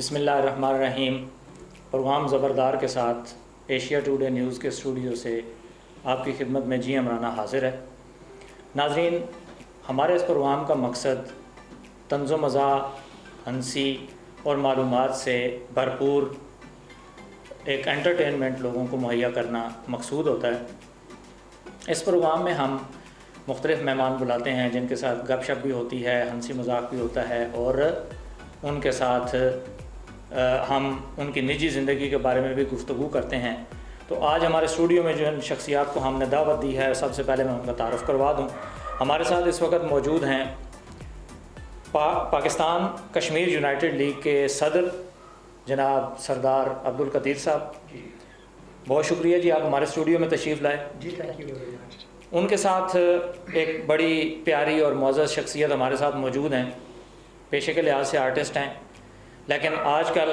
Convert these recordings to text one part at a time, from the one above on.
बिस्मिल्लाहिर्रहमानिर्रहीम। प्रोग्राम ज़बरदार के साथ एशिया टुडे न्यूज़ के स्टूडियो से आपकी खिदमत में जी अमराना हाज़िर है। नाज़रीन, हमारे इस प्रोग्राम का मकसद तंज़ो मज़ाह, हंसी और मालूमात से भरपूर एक एंटरटेनमेंट लोगों को मुहैया करना मकसूद होता है। इस प्रोग्राम में हम मुख्तलिफ़ मेहमान बुलाते हैं जिनके साथ गपशप भी होती है, हंसी मजाक भी होता है और उनके साथ हम उनकी निजी ज़िंदगी के बारे में भी गुफ्तगू करते हैं। तो आज हमारे स्टूडियो में जो शख्सियात को हमने दावत दी है, सबसे पहले मैं उनका तारुफ़ करवा दूँ। हमारे साथ इस वक्त मौजूद हैं पाकिस्तान कश्मीर यूनाइटेड लीग के सदर जनाब सरदार अब्दुल कदीर साहब। बहुत शुक्रिया जी, आप हमारे स्टूडियो में तशरीफ़ लाए। जी, थैंक यू वेरी मच। उनके साथ एक बड़ी प्यारी और मुअज़्ज़ज़ शख्सियत हमारे साथ मौजूद हैं। पेशे के लिहाज से आर्टिस्ट हैं, लेकिन आजकल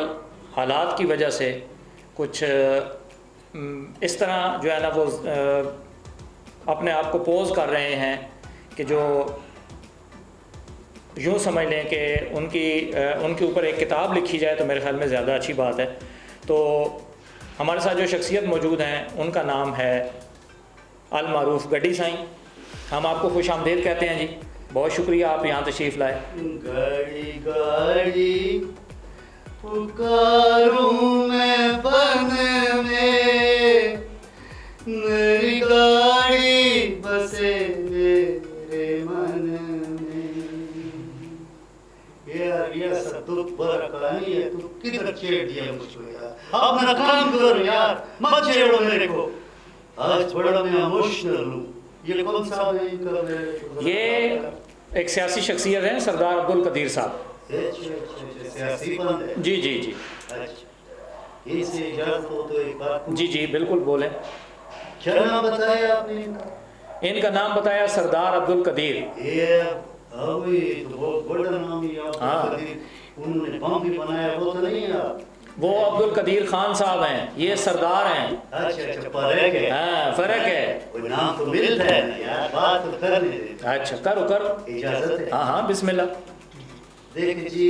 हालात की वजह से कुछ इस तरह जो है ना वो अपने आप को पोज कर रहे हैं कि जो यूँ समझ लें कि उनके ऊपर एक किताब लिखी जाए तो मेरे ख्याल में ज़्यादा अच्छी बात है। तो हमारे साथ जो शख्सियत मौजूद हैं उनका नाम है अल मारूफ गड्डी साईं। हम आपको खुश आमदीद कहते हैं जी, बहुत शुक्रिया आप यहाँ तशरीफ़ लाए। गाड़ी गाड़ी पुकारूं मैं बन में, मेरी गाड़ी बसे मेरे मन में। यार सब दुख भरा कहानी है, तू किधर छेड़ दिया मुझको यार। अपना काम करो यार, मत छेड़ो मेरे को। आज बड़ा मैं इमोशनल हूँ। ये कौन सा है? ये एक सियासी शख्सियत हैं सरदार अब्दुल कदीर साहब। सियासी बंद है? जी जी जी। अच्छा, इससे इजाज़त हो तो एक बात जी जी बिल्कुल बोलें। क्या नाम बताया आपने इनका नाम बताया सरदार अब्दुल कदीर। ये तो बहुत बड़ा नाम है। हाँ, उन्होंने बम भी बनाया, वो तो नहीं है? वो अब्दुल कदीर खान साहब हैं, ये सरदार हैं। अच्छा, फर्क है। हाँ, फ़र्क है। कोई नाम तो मिलता है ना यार, बात तो करने दे। अच्छा, करो इजाजत है? हाँ हाँ बिस्मिल्लाह। देख जी,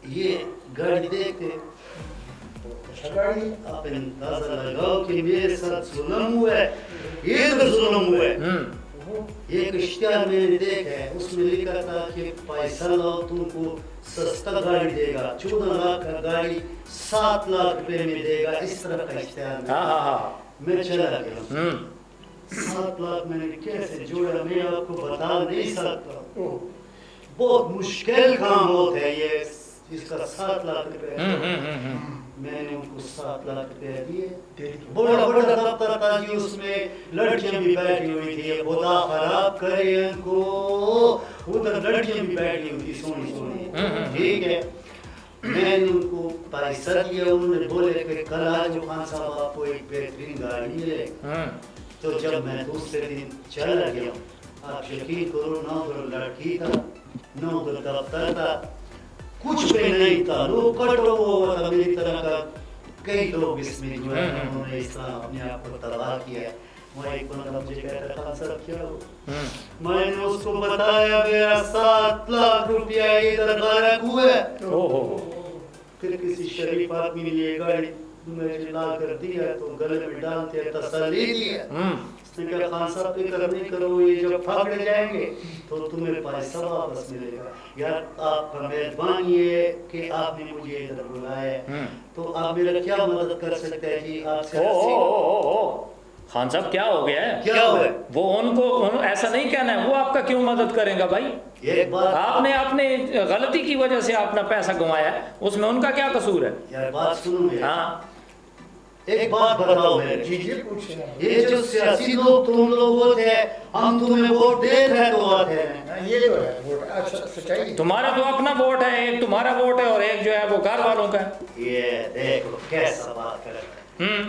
ये गाड़ी देखते गाड़ी आप अंदाजा लगाओ कि मेरे साथ जुल्म हुआ है। ये तो जुल्म हुआ है। एक इश्तिहार मैंने देखा है, उसमें लिखा था कि पैसा लाओ तुमको सस्ता गाड़ी देगा, 14 लाख का गाड़ी 7 लाख रुपए में देगा, इस तरह का इश्तिहार। हाँ हाँ हाँ। मैं चला गया। 7 लाख मैंने कैसे जोड़ा मैं आपको बता नहीं सकता। बहुत मुश्किल काम होता है ये, इसका 7 लाख रुपए। मैंने उनको 7 लाख रुपए दिए। बड़ा बड़ा दफ्तर था जी, उसमें लड़कियां भी बैठी हुई थी। खुदा खराब करे इनको, उधर लड़कियां भी बैठी हुई थी सोनी सोनी। ठीक है, मैंने उनको पैसा दिया। उन्होंने बोले कि कल आज खान साहब आपको एक बेहतरीन गाड़ी मिलेगी। तो जब मैं दूसरे दिन चला गया, आप यकीन करो ना उधर लड़की था ना उधर दफ्तर था, कुछ भी नहीं था। लोग कटो हुआ था मेरी तरह का। कई लोग इसमें जो है उन्होंने इस्लाम अपने आप को तबाह किया। वो एक बंदा मुझे कहता था, सर क्या हो? मैंने उसको बताया मेरा 7 लाख रुपया इधर गायब हुआ है। फिर किसी शरीफ आदमी ने ये गाड़ी मुझे ला कर दिया तो गले में डालते तसल्ली दिया। उसने कहा, खान साहब फिक्र नहीं करो, ये जब पकड़े जाएंगे तो तुम्हें पैसा वापस मिलेगा। यार आपका मेहरबानी है कि आपने मुझे इधर बुलाया। तो आप मेरा क्या मदद कर सकते हैं जी? आपसे खान साहब क्या हो गया है? क्या हुआ? वो ऐसा नहीं कहना है। वो आपका क्यों मदद करेंगा भाई? एक बात, आपने अपने गलती की वजह से अपना पैसा गंवाया, उसमें उनका क्या कसूर है? यार बात सुनो। हाँ, एक बात बताओ मेरे, ये जो सियासी लोग तुम लोग होते हैं, हम तुम्हें वोट दे रहे तो आते हैं। ये जो है वोट सच्चाई। तुम्हारा तो अपना वोट है, एक तुम्हारा वोट है और एक जो है वो घर वालों का है। ये देखो कैसा बात कर रहा है।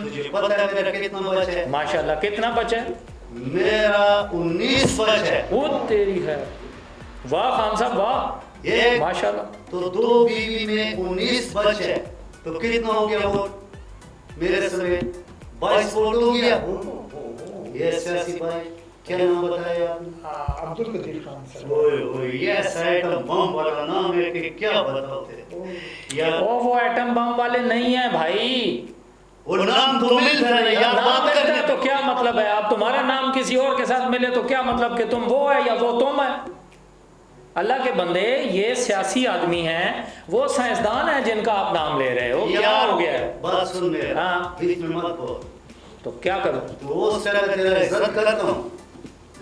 तुझे पता है मेरा कितना बचा है? माशाल्लाह, कितना बचा है? मेरा 19 बचा है। वो तेरी है, वाह खान साहब वाह, ये माशाल्लाह। तो 2 बीवी में 19 बचे है, तो कितना हो गया वोट? मेरे समेत 22 वोट हो गया। ये सियासी भाई क्या नाम बताया आपने? अब्दुल कदीर खान सर। ओए ओए, ये ऐसा एटम बम वाला नाम है कि क्या बताओगे यार। वो एटम बम वाले नहीं है भाई, वो नाम तो मिलता है ना यार, नाम बात मिलता करने है तो क्या मतलब है? आप तुम्हारा नाम किसी और के साथ मिले तो क्या मतलब कि तुम वो है या वो तुम है? अल्लाह के बंदे, ये सियासी आदमी हैं, वो साइंसदान है जिनका आप नाम ले रहे हो, क्या हो गया है? बात सुन मेरा, हाँ। बीच में मत बोल। तो क्या करूं? तो वो समय तेरा इज्जत करता हूँ,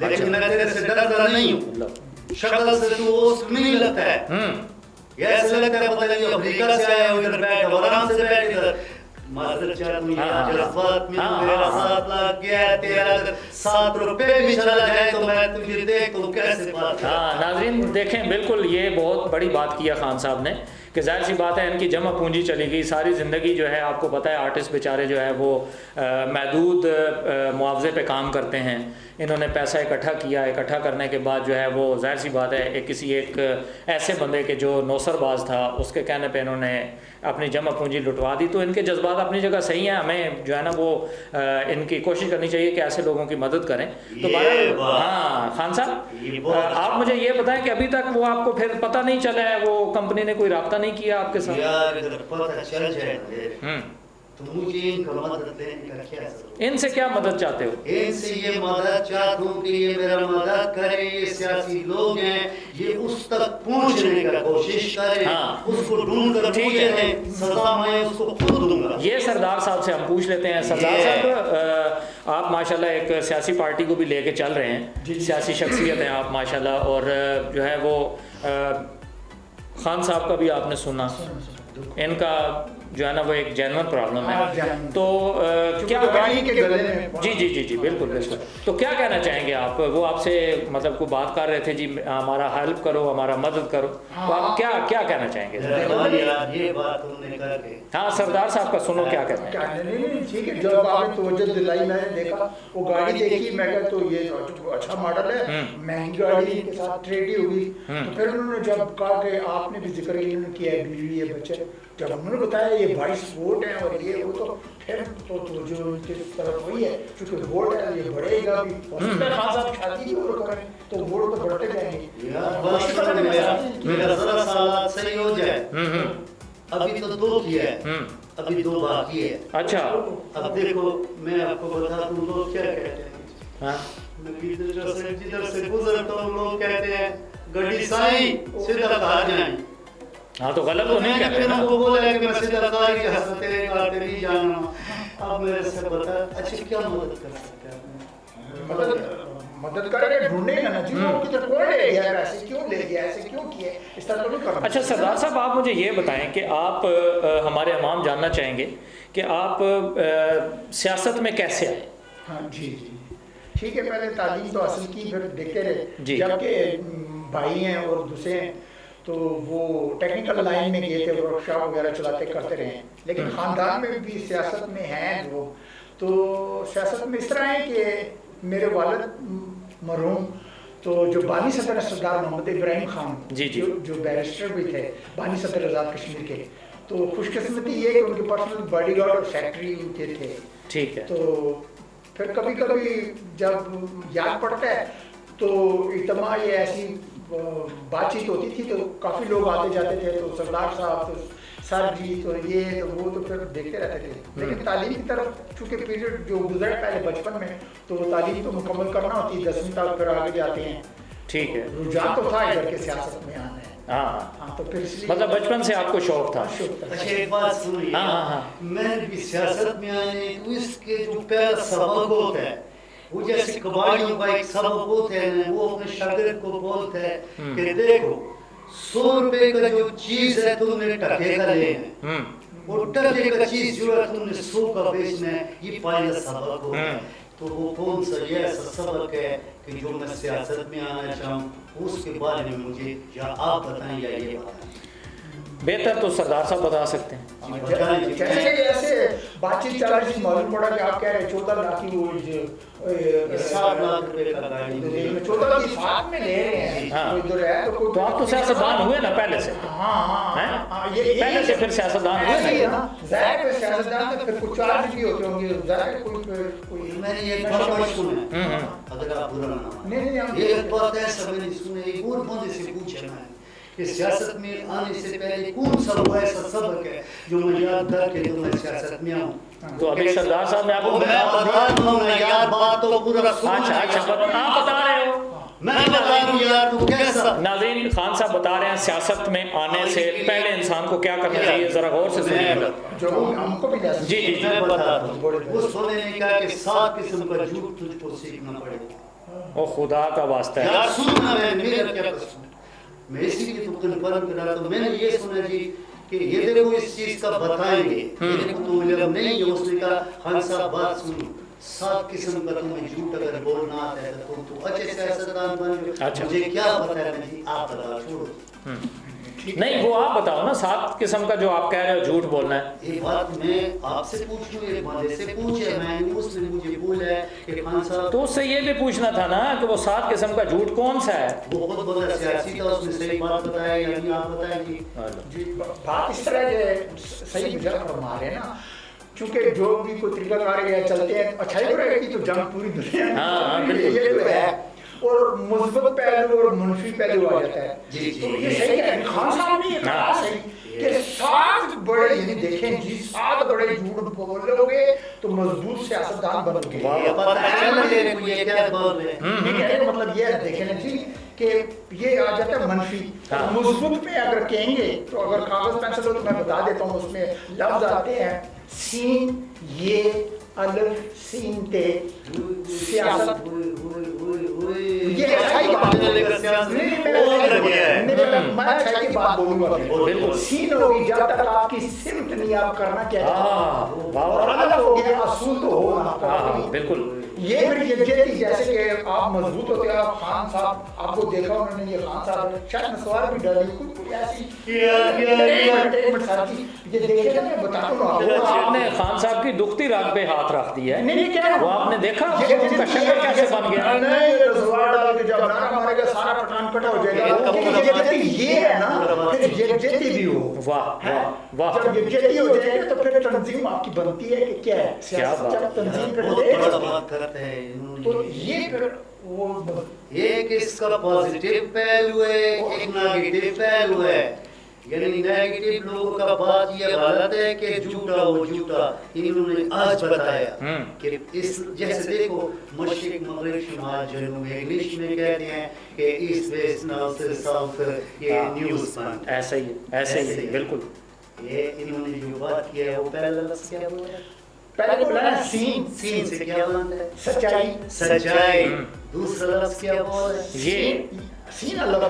लेकिन मैं तेरे से डरता नहीं हूँ। मतलब शक्ल से तू ओस्ट नहीं लगता है, ये ऐसा लगता है पता नहीं अफ्रीका से आया हो, इधर बैठ आराम से बैठ इधर। माजर चाह तू जज्बात में मेरा 7 लाख गया है, तेरा अगर 7 रुपए भी चला जाए तो मैं तुझे देख तो कैसे बात। हाँ नाज़रीन देखें, बिल्कुल ये बहुत बड़ी बात किया खान साहब ने कि जाहिर सी बात है इनकी जमा पूंजी चली गई, सारी ज़िंदगी जो है आपको पता है आर्टिस्ट बेचारे जो है वो महदूद मुआवजे पे काम करते हैं। इन्होंने पैसा इकट्ठा किया, इकट्ठा करने के बाद जो है वो जाहिर सी बात है किसी एक ऐसे बंदे के जो नौसरबाज था उसके कहने पे इन्होंने अपनी जमा पूंजी लुटवा दी। तो इनके जज्बात अपनी जगह सही हैं, हमें जो है ना वो इनकी कोशिश करनी चाहिए कि ऐसे लोगों की मदद करें। तो हाँ खान साहब, आप मुझे ये बताएं कि अभी तक वो आपको फिर पता नहीं चला है, वो कंपनी ने कोई रब्ता नहीं किया आपके साथ? यार अगर पता चल जाए तो मुझे इनका मदद देने का क्या जरूरत? इनसे क्या मदद चाहते हो? इनसे ये मदद चाहता हूँ कि ये मेरा मदद करे, ये सियासी लोग हैं, ये उस तक पहुँचने का कोशिश करें, हाँ। उसको ढूंढ कर मुझे दें, सजा मैं उसको खुद दूंगा। ये सरदार साहब से हम पूछ लेते हैं। सरदार साहब, आप माशाल्लाह एक सियासी पार्टी को भी लेके चल रहे हैं, सियासी शख्सियत हैं आप माशाल्लाह, और जो है वो खान साहब का भी आपने सुना, इनका जो है ना वो एक जेन्युइन प्रॉब्लम है। तो क्या गाड़ी के गले में जी जी जी जी बिल्कुल बिल्कुल। तो क्या कहना चाहेंगे आप? वो आपसे मतलब को बात कर रहे थे जी हमारा हेल्प करो, हमारा मदद करो, तो आप क्या क्या कहना चाहेंगे? ये बात तुमने करके हाँ सरदार साहब का सुनो क्या कहते हैं। नहीं ठीक है, जब आपने तवज्जो दिलाई मैंने देखा वो गाड़ी देखी, मैं कहा तो ये अच्छा मॉडल है, महंगी गाड़ी के साथ ट्रेडी हुई। तो फिर उन्होंने जब कहा कि आपने भी जिक्र किया है बीवी है बच्चे, जब उन्होंने बताया ये 22 वोट हैं और ये वो, तो फिर तो जो तरफ वही है क्योंकि वोट है ये बढ़ेगा भी, खान साहब शादी की वोट करें तो वोट तो बढ़ते जाएंगे। मेरा जरा सवाल सही हो जाए, अभी तो 2 किया है, अभी 2 बाकी है। अच्छा अब देखो मैं आपको बता दूं लोग क्या कहते हैं। हाँ मैं जिधर से गुजरता हूँ लोग कहते हैं गड्डी साई सीधा कहा जाए। हाँ तो गलत तो नहीं कहते ना। वो बोला कि मैं सीधा कहा कि हंसते काटे नहीं जाना। अब मेरे से बता अच्छा क्या मदद कर सकते हैं? मदद करें, ढूंढेगा ना जी वो किधर कौन ले गया, ऐसे क्यों ले गया, ऐसे क्यों किया, इस तरह तो नहीं करना। अच्छा सरदार साहब आप मुझे ये बताएं कि आप हमारे अवाम जानना चाहेंगे कि आप सियासत में कैसे आए? हाँ जी जी ठीक है, पहले तालीम तो हासिल की, फिर देखते रहे, जबकि भाई हैं और दूसरे हैं तो वो टेक्निकल लाइन में गए थे, वर्कशॉप वगैरह चलाते करते रहे, लेकिन ख़ानदान में भी सियासत में हैं जो, तो सियासत में इस तरह है कि मेरे वालिद मरहूम तो जो बानी सदर सरदार मोहम्मद इब्राहिम खान जी जी जो बैरिस्टर भी थे, बानी सदर आज़ाद कश्मीर के, तो खुशकिस्मती ये कि उनके पर्सनल बॉडीगार्ड और सेक्रेटरी उनके थे। ठीक है। तो फिर कभी कभी जब याद पड़ता है तो इतना ये ऐसी बातचीत होती थी तो काफ़ी लोग आते जाते थे, तो सरदार साहब तो सर जी तो ये तो वो, तो फिर देखते रहते थे। लेकिन तालीम की तरफ चूँकि पीरियड जो गुजरे पहले बचपन में, तो वो तालीम तो मुकम्मल करना होती है, 10वीं तक फिर आगे जाते हैं। ठीक है, रुझान तो था इधर के सियासत में आना है। हाँ तो फिर इसलिए मतलब बचपन से आपको शौक था। अच्छा एक बात सुनिए, हाँ मैं भी सियासत में आने तो इसके जो पहला सबक होता है वो जैसे कबाड़ियों का एक सबक होता है, वो अपने शागिर्द को बोलता है कि देखो 100 रुपए का जो चीज है तुमने टके का लेना है, वो टके का चीज जो है तुमने 100 का बेचना है, ये पहला सबक होता है। तो वो कौन सा ये ऐसा सबक है कि जो मैं सियासत में आना चाहूँ उसके बारे में मुझे या आप बताएं या ये बताएं। बेहतर तो सरदार साहब बता सकते हैं। जैसे ऐसे बातचीत चल रही थी, मालूम पड़ा कि आप कह रहे 14 लाख की वो 7 लाख रुपए का गाड़ी 14 की साथ में ले रहे हैं। हाँ। इधर है तो आप तो सियासतदान हुए ना पहले से। हाँ, ये पहले से फिर सियासतदान हुए ऐसे ही है ना। ना, जाहिर है सियासतदान तो फिर कुछ चार्ज भी होते होंगे, जाहिर है कोई मैंने ये बात सुना है, अगर आप बुरा ना माने। नहीं ये बात है सब मैंने सुने, एक और बंदे से पूछा मैंने कि सियासत में आने से पहले कौन सा वो ऐसा सबक है जो मैं याद करके तो मैं सियासत में आऊँ। तो अभी सरदार साहब ने आपको मैं बता दूँ ना यार, बात तो पूरा सुनो। अच्छा आप बता रहे हो, मैं बता दूँ यार तू कैसा। नाज़रीन खान साहब बता रहे हैं सियासत में आने से पहले इंसान को क्या करना चाहिए, जरा गौर से सुनिएगा। जो हमको भी जी जी जी। मैं बता दूँ, उस बंदे ने कहा कि 7 किस्म का झूठ तुझको सीखना पड़ेगा। ओ खुदा का वास्ता है यार सुनना, मेरा क्या प्रश्न, मैं इसीलिए तो कन्फर्म करा। तो मैंने ये सुना जी कि ये देखो इस चीज का बताएंगे, मेरे को तो मिला नहीं है। उसने कहा खान साहब बात सुनो, 7 किस्म का तुम्हें झूठ अगर बोलना आता है तो तुम तो अच्छे सियासतदान बन जाओ। अच्छा। मुझे क्या पता है जी, आप बताओ, छोड़ो। नहीं वो आप बताओ ना, 7 किस्म का जो आप कह रहे हो झूठ बोलना है। ये बात मैं आपसे पूछ लूं, एक बंदे से पूछे मैंने, उसने मुझे बोला है कि खान साहब, तो उससे ये भी पूछना था ना कि वो 7 किस्म का झूठ कौन सा है। वो बहुत बड़ा सियासी था, उसने सही बात बताया या नहीं, आप बताएं जी। जी बात इस तरह के सही बुझा फरमा रहे हैं ना, क्योंकि जो भी कोई तरीकाकार है चलते हैं, अच्छाई बुराई की तो जंग पूरी दुनिया में हाँ, चल रही है, ये तो है। और मुस्बत पहलू और मुनफी पहलू आ जाता है। जी, तो ये सही है, खान साहब ने ये कहा सही कि 7 बड़े, यानी देखें जी 7 बड़े झूठ बोलोगे तो मजबूत सियासतदान बनोगे। ये पता चल मेरे को ये क्या बोल रहे हैं। ये कहने का मतलब ये है, देखें ना जी कि ये आ जाता है मनफी। मुस्बत पे अगर कहेंगे तो अगर कागज पेंसिल हो तो मैं बता देता हूँ, उसमें लफ्ज आते हैं सीन, ये, अलफ, सीन, ते, सियासत। ये अच्छाई बात है, मैं अच्छाई की बात बोलूंगा। बिल्कुल। सीन होगी जब तक आपकी सिमत नहीं आप करना क्या और अलग हो गया असूल तो हो ना। बिल्कुल। ये फिर यकजहती, जैसे कि आप मजबूत होते हैं। आप खान साहब आपको देखा उन्होंने, ये खान साहब शायद सवाल भी डाली कोई ऐसी एक मिनट साथी, ये देखे ना, मैं बताता हूँ आपने खान साहब की दुखती राग पे हाथ रख दिया है। नहीं क्या वो आपने देखा उनका शक्ल कैसे बन गया। नहीं ये सवाल डाल के जब नारा मारेगा सारा पठान कटा हो जाएगा। ये है ना, फिर यकजहती भी हो। वाह वाह वाह। जब यकजहती हो जाएगा तो फिर तंजीम आपकी बनती है कि क्या है सियासत, जब तंजीम करते हैं तो ये फिर वो एक इसका पॉजिटिव पहलू है, एक नेगेटिव पहलू है। यानी नेगेटिव लोगों का बात ये गलत है कि झूठा हो झूठा, इन्होंने आज बताया कि इस जैसे देखो मशरिक मगरिब शुमाल जनूब, इंग्लिश में कहते हैं कि ईस्ट वेस्ट नॉर्थ साउथ, ये न्यूज़ पॉइंट ऐसे ही ऐसे ही बिल्कुल। ये इन्होंने जो बात किया है वो पहला लफ्ज़ क्या बोला? पहले बोला है सीन, सीन से क्या बनता है? सच्चाई, सच्चाई। दूसरा लफ्ज़ क्या बोला है? ये सीन अलग,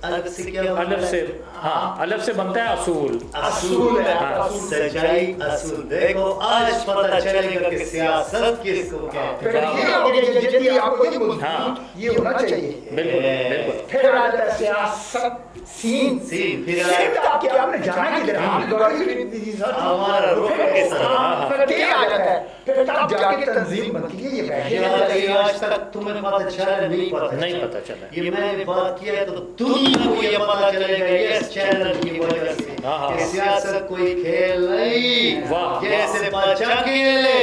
अलग से क्या बनता अलफ है? से, हाँ अलफ से बनता है असूल। असूल है, हाँ। सच्चाई असूल। देखो आज पता चलेगा कि सियासत किसको कहते फिर ये हो गया यकजहती, आपको ये बोलना हाँ। ये होना चाहिए। बिल्कुल बिल्कुल। फिर आ जाता है सियासत, सीन, सीन, फिर सीन तो आपकी आपने जाना किधर है? आप गाड़ी खरीद दीजिए साथ। हमारा रुख के साथ। फिर क्या आ जाता है? फिर तब जाके तंजीम बनती है। ये बैठे ये आज तक तुम्हें पता चला नहीं पता? नहीं पता चला। ये मैंने बात किया है तो दुनिया को ये पता चलेगा ये चैनल की वजह से कि सियासत कोई खेल नहीं। वाह। जैसे बच्चा खेले,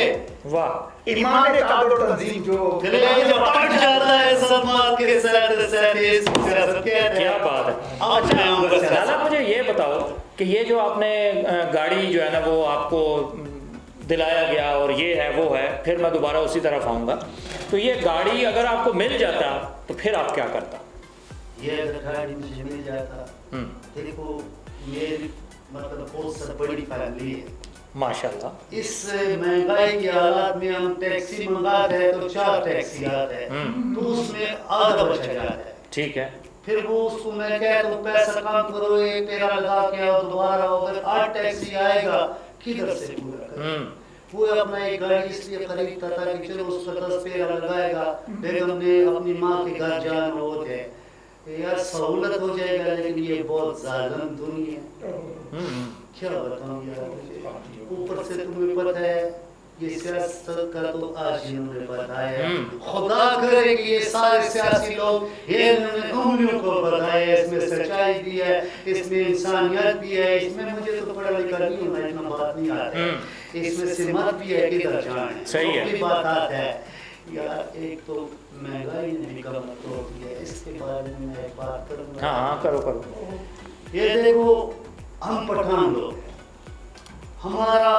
वाह। इमाम ताबड़ तंजीम जो कलेजा फट जाता है सलमान के साथ सियासत कहते हैं। क्या बात है। आज मैं आऊंगा लाला मुझे ये बताओ कि ये जो आपने गाड़ी जो है ना वो आपको दिलाया गया और ये है वो है, फिर मैं दोबारा उसी तरफ आऊँगा, तो ये गाड़ी अगर आपको मिल जाता तो फिर आप क्या करता? ये अगर गाड़ी मुझे मिल जाता, देखो मेरी मतलब बहुत सा बड़ी फैमिली है माशाल्लाह। इस महंगाई के हालात में हम टैक्सी मंगाते हैं तो 4 टैक्सी आते हैं, तो उसमें आधा बचा जाता है। ठीक है। फिर वो उसको मैं कहता हूँ पैसा कम करो, एक तेरा लगा के आओ दोबारा, अगर 8 टैक्सी आएगा किधर से पूरा करें? वो अपना एक गाड़ी इसलिए खरीदता था कि चलो उसका 10 पैसा लगाएगा, फिर हमने अपनी माँ के घर जाना होते हैं, यार सहूलत हो जाएगा, लेकिन ये बहुत जालिम दुनिया है, क्या बताऊं यार। ऊपर से तुम्हें पता है ये सियासत का तो आज इन्होंने बताया, खुदा करे कि ये सारे सियासी लोग इन्होंने उंगलियों को बताया, इसमें सच्चाई भी है, इसमें इंसानियत भी है, इसमें मुझे तो पढ़ा लिखा नहीं होना, इतना बात नहीं आता है, इसमें सिमत भी है, किधर जाने सही है, बात आता है यार। एक तो महंगाई ने भी कमर तोड़ दिया, इसके बारे में मैं एक बात करूँगा। हाँ करो। ये देखो हम पठान लोग, हमारा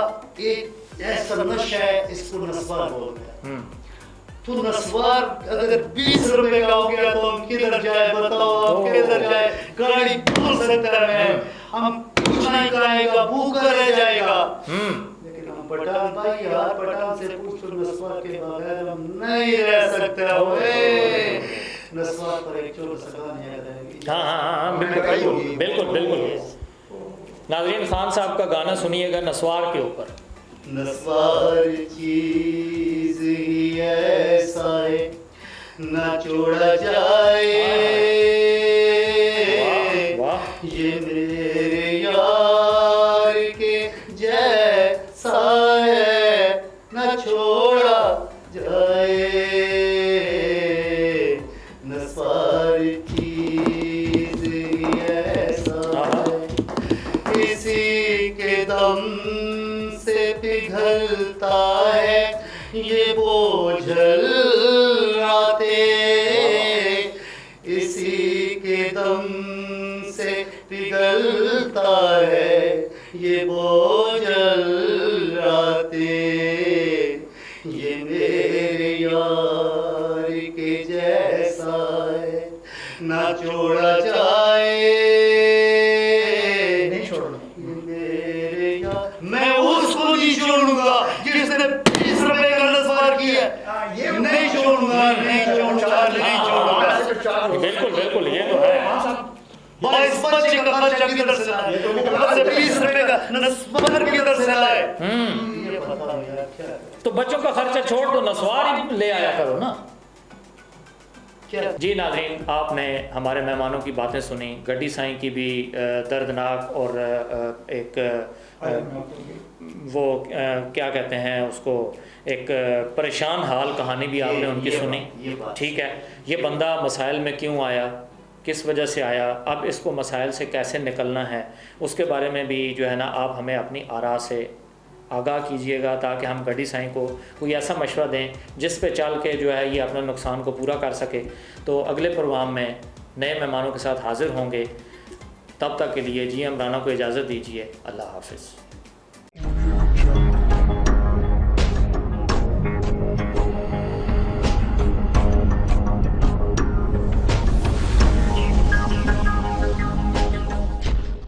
एक ऐसा नशा है, इसको नस्वार बोलते हैं। तो नस्वार अगर 20 रुपए का हो गया तो हम किधर जाए बताओ, हम किधर जाए, गाड़ी बोल सकता है हम कुछ नहीं कराएगा, भूखा रह जाएगा। लेकिन हम पठान भाई यार, पठान से पूछो नस्वार के बगैर हम नहीं रह सकते। नस्वार पर एक चोर सगाने करेंगे। हाँ बिल्कुल। नाज़रीन, खान साहब का गाना सुनिएगा नस्वार के ऊपर। नस्वार चीज ही ऐसा है न छोड़ा जाए, ये मेरे यार के जैसा है न छोड़ा जाए। नस्वार चीज ही ऐसा है, इसी के दम पिघलता है ये बोझल रातें, इसी के दम से पिघलता है ये बोझल रातें, ये मेरे यार के जैसा है ना छोड़ा जाए। मैं उसको नहीं छोड़ूंगा जिसने 20 रुपए का नस्वार किया, नहीं छोड़ूंगा। बिल्कुल ये तो है। 22 बच्चे का खर्चा किधर से लाए, 20 रुपए का नस्वार किधर से लाए, ये बताओ यार क्या। तो बच्चों का खर्चा छोड़ दो, नस्वार ही ले आया करो ना। जी नाज़रीन, आपने हमारे मेहमानों की बातें सुनी, गड्डी साईं की भी दर्दनाक और एक वो क्या कहते हैं उसको, एक परेशान हाल कहानी भी आपने उनकी सुनी। ठीक है, ये बंदा मसाइल में क्यों आया, किस वजह से आया, अब इसको मसाइल से कैसे निकलना है, उसके बारे में भी जो है ना आप हमें अपनी आरा से आगाह कीजिएगा, ताकि हम गड्डी साईं को कोई ऐसा मशवरा दें जिस पे चल के जो है ये अपने नुकसान को पूरा कर सके। तो अगले प्रोग्राम में नए मेहमानों के साथ हाज़िर होंगे, तब तक के लिए जी इमराना को इजाज़त दीजिए। अल्लाह हाफ़िज़।